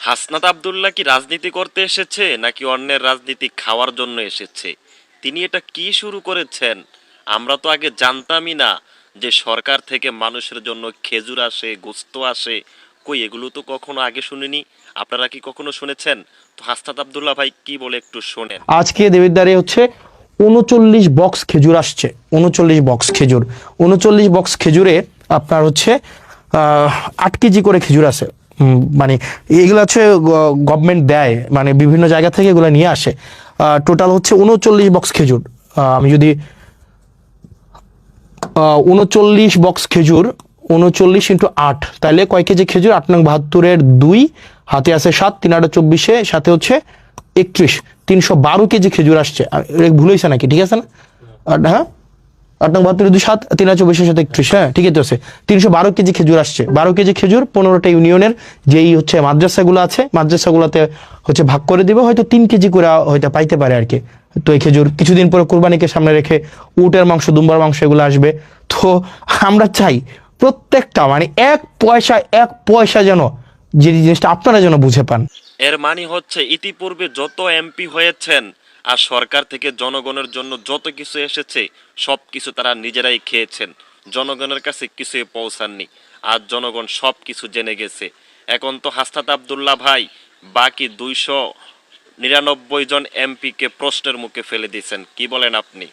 হাসনাত আব্দুল্লাহ কি রাজনীতি করতে এসেছে নাকি অন্যের রাজনীতি খাওয়ার জন্য এসেছে? তিনি এটা কি শুরু করেছেন? আমরা তো আগে জানতামই না যে সরকার থেকে মানুষের জন্য খেজুর আসে, গোস্ত আসে। কই এগুলো তো কখনো আগে শুনিনি। আপনারা কি কখনো শুনেছেন? তো হাসনাত আব্দুল্লাহ ভাই কি বলে একটু শোনেন। আজকে দেবিদ্বারে হচ্ছে ৩৯ বক্স খেজুর আসছে। ৩৯ বক্স খেজুর, ৩৯ বক্স খেজুরে আপনার হচ্ছে ৮ কেজি করে খেজুর আছে। মানে এগুলো হচ্ছে গভর্নমেন্ট দেয়, মানে বিভিন্ন জায়গা থেকে এগুলো নিয়ে আসে। টোটাল হচ্ছে ৩৯ বক্স খেজুর। আমি যদি ৩৯ বক্স খেজুর, ৩৯ × ৮, তাহলে কয় কেজি খেজুর? ৮ নং ৭২-এর ২, হাতে আছে ৭, ৩ ৮ × ২৪, সাথে হচ্ছে ৩১, ৩১২ কেজি খেজুর আসছে। ভুল হয়েছে নাকি? ঠিক আছে না? হ্যাঁ, ৮ নং ৭২-এর ২, ৭, ৩ ৮ × ২৪, সাথে ৩১, হ্যাঁ ঠিকই তো আছে। ৩১২ কেজি খেজুর আসছে। 12 কেজি খেজুর 15টা ইউনিয়নের যেই হচ্ছে মাদ্রাসাগুলো আছে, মাদ্রাসাগুলোতে হচ্ছে ভাগ করে দিবে। হয়তো ৩ কেজি করে হয়তো পাইতে পারে আর কি। তো এই খেজুর কিছুদিন পরে কোরবানিকে সামনে রেখে উটের মাংস, দুম্বার মাংস এগুলো আসবে। তো আমরা চাই প্রত্যেকটা মানে এক পয়সা যেন, যে জিনিসটা আপনারা যেন বুঝে পান। এর মানে হচ্ছে ইতিপূর্বে যত এমপি হয়েছেন আর সরকার থেকে জনগণের জন্য যত কিছু এসেছে সব কিছু তারা নিজেরাই খেয়েছেন, জনগণের কাছে কিছুই পৌঁছাননি। আর জনগণ সব কিছু জেনে গেছে। এখন তো হাসনাত আব্দুল্লাহ ভাই বাকি 299 জন এমপিকে প্রশ্নের মুখে ফেলে দিয়েছেন। কি বলেন আপনি?